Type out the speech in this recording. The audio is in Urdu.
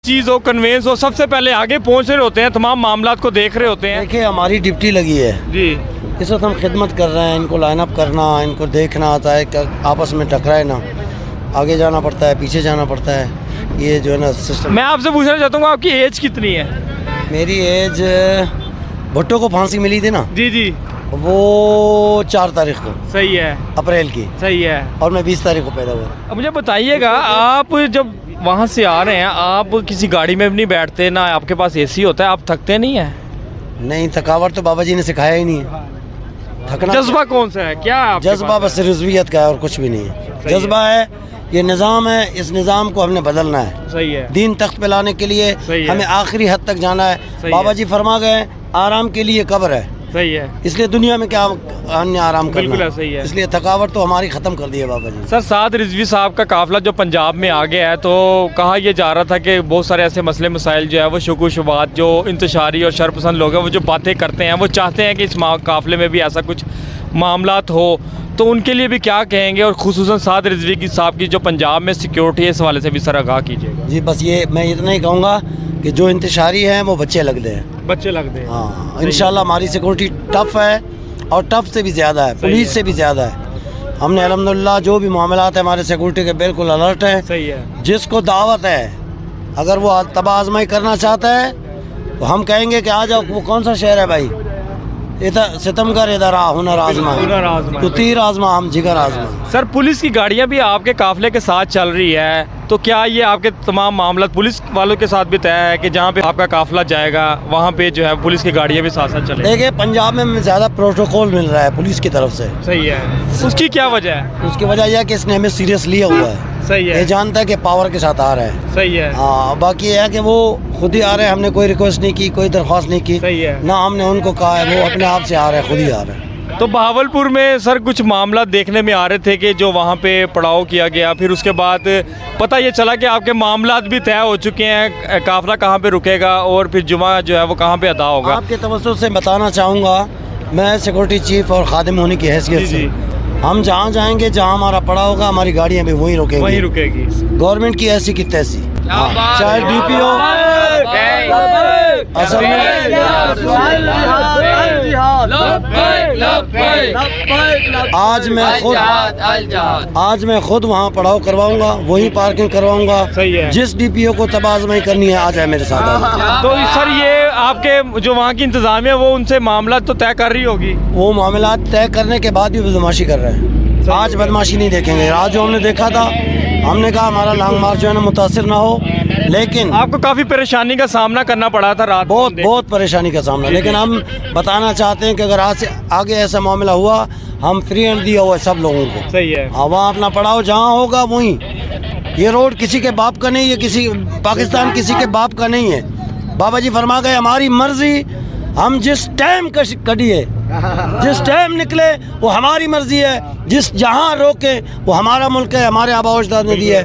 چیز ہو کنوینس ہو سب سے پہلے آگے پہنچ رہے ہوتے ہیں, تمام معاملات کو دیکھ رہے ہوتے ہیں. دیکھیں ہماری ڈپٹی لگی ہے جی اس وقت ہم خدمت کر رہے ہیں, ان کو لائن اپ کرنا, ان کو دیکھنا آتا ہے کہ آپس میں ٹکرائے نا, آگے جانا پڑتا ہے پیچھے جانا پڑتا ہے, یہ جو ہے نا سسٹم. میں آپ سے پوچھنا چاہتا ہوں آپ کی ایج کتنی ہے؟ میری ایج بھٹو کو پھانسی ملی تھی نا, جی جی وہ 4 تاریخ کو صحیح ہے, اپریل کی, صحیح ہے. اور میں 20 تاریخ کو پیدا ہوا. اب مجھے بتائیے گا, آپ جب وہاں سے آ رہے ہیں آپ کسی گاڑی میں بھی نہیں بیٹھتے, نہ آپ کے پاس اے سی ہوتا ہے, آپ تھکتے نہیں ہیں؟ نہیں, تھکاوٹ تو بابا جی نے سکھایا ہی نہیں ہے. تھکنا جذبہ کون سا ہے کیا آپ کے جذبہ پاس؟ بس رضویت کا ہے اور کچھ بھی نہیں ہے. صحیح ہے. جذبہ ہے, یہ نظام ہے, اس نظام کو ہم نے بدلنا ہے. صحیح ہے, دین تخت پہ لانے کے لیے صحیح ہے. ہمیں آخری حد تک جانا ہے. صحیح بابا ہے. جی فرما گئے آرام کے لیے قبر ہے, صحیح ہے, اس لیے دنیا میں کیا ہم نے آرام کرنا بالکل صحیح ہے. اس لیے تھکاوٹ تو ہماری ختم کر دی ہے بابا جی. سر سعد رضوی صاحب کا قافلہ جو پنجاب میں آ گیا ہے, تو کہا یہ جا رہا تھا کہ بہت سارے ایسے مسئلے مسائل جو ہے وہ شکوک و شبہات جو انتشاری اور شرپسند لوگ ہیں وہ جو باتیں کرتے ہیں, وہ چاہتے ہیں کہ اس قافلے میں بھی ایسا کچھ معاملات ہو, تو ان کے لیے بھی کیا کہیں گے؟ اور خصوصاً سعد رضوی صاحب کی جو پنجاب میں سیکیورٹی ہے اس حوالے سے بھی سر آگاہ کیجیے گا. جی بس یہ میں اتنا ہی کہوں گا کہ جو انتشاری ہیں وہ بچے لگ دے ہیں. بچے لگتے ہیں. ہاں انشاءاللہ ہماری سیکورٹی ٹف ہے, اور ٹف سے بھی زیادہ ہے, پولیس سے بھی زیادہ ہے. ہم نے الحمدللہ جو بھی معاملات ہیں ہمارے سیکورٹی کے بالکل الرٹ ہیں. صحیح ہے, جس کو دعوت ہے اگر وہ تباہ آزمائی کرنا چاہتا ہے تو ہم کہیں گے کہ آ جاؤ. وہ کون سا شہر ہے بھائی؟ ستمگر ادھر ہنر آزما, ہنر آزما. تو تیر آزما ہم جگر آزما. سر پولیس کی گاڑیاں بھی آپ کے قافلے کے ساتھ چل رہی ہے, تو کیا یہ آپ کے تمام معاملات پولیس والوں کے ساتھ بھی طے ہے کہ جہاں پہ آپ کا قافلہ جائے گا وہاں پہ جو ہے پولیس کی گاڑیاں بھی ساتھ ساتھ چلیں گی؟ دیکھیں پنجاب میں زیادہ پروٹوکول مل رہا ہے پولیس کی طرف سے. صحیح ہے, اس کی کیا وجہ ہے؟ اس کی وجہ یہ ہے کہ اس نے ہمیں سیریس لیا ہوا ہے. صحیح ہے, یہ جانتا ہے کہ پاور کے ساتھ آ رہا ہے. صحیح ہے, ہاں باقی یہ ہے کہ وہ خود ہی آ رہے ہیں, ہم نے کوئی ریکویسٹ نہیں کی, کوئی درخواست نہیں کی, صحیح ہے. نہ ہم نے ان کو کہا ہے, وہ اپنے آپ سے آ رہے ہیں, خود ہی آ رہے ہیں. تو بہاولپور میں سر کچھ معاملات دیکھنے میں آ رہے تھے کہ جو وہاں پہ پڑاؤ کیا گیا, پھر اس کے بعد پتہ یہ چلا کہ آپ کے معاملات بھی طے ہو چکے ہیں, قافلہ کہاں پہ رکے گا اور پھر جمعہ جو ہے وہ کہاں پہ ادا ہوگا. آپ کے توسط سے بتانا چاہوں گا, میں سیکورٹی چیف اور خادم ہونے کی حیثیت سے ہم جہاں جائیں گے, جہاں ہمارا پڑا ہوگا, ہماری گاڑیاں بھی وہیں رکیں گی, وہیں رکے گی. گورنمنٹ کی ایسی کی تیسی, چاہے ڈی پی ہو. اصل میں آج میں خود وہاں پڑاؤ کرواؤں گا, وہیں پارکنگ کرواؤں گا. صحیح ہے, جس ڈی پی او کو تباہ آزمائی کرنی ہے آ جائے میرے ساتھ. تو سر یہ آپ کے جو وہاں کی انتظامیہ وہ ان سے معاملات تو طے کر رہی ہوگی؟ وہ معاملات طے کرنے کے بعد بھی بدماشی کر رہے ہیں. آج بدماشی نہیں دیکھیں گے. آج جو ہم نے دیکھا تھا, ہم نے کہا ہمارا لانگ مارچ جو ہے نا متاثر نہ ہو, لیکن آپ کو کافی پریشانی کا سامنا کرنا پڑا تھا رات, بہت پریشانی کا سامنا. لیکن ہم بتانا چاہتے ہیں کہ اگر آج سے آگے ایسا معاملہ ہوا, ہم فری ہینڈ دیا ہوا ہے سب لوگوں کو. صحیح ہے, وہاں اپنا پڑاؤ جہاں ہوگا وہیں. یہ روڈ کسی کے باپ کا نہیں ہے, کسی پاکستان کسی کے باپ کا نہیں ہے. بابا جی فرما گئے ہماری مرضی, ہم جس ٹائم کٹیے, جس ٹائم نکلے وہ ہماری مرضی ہے, جہاں روکے وہ ہمارا ملک ہے, ہمارے آباء و اجداد نے دی ہے.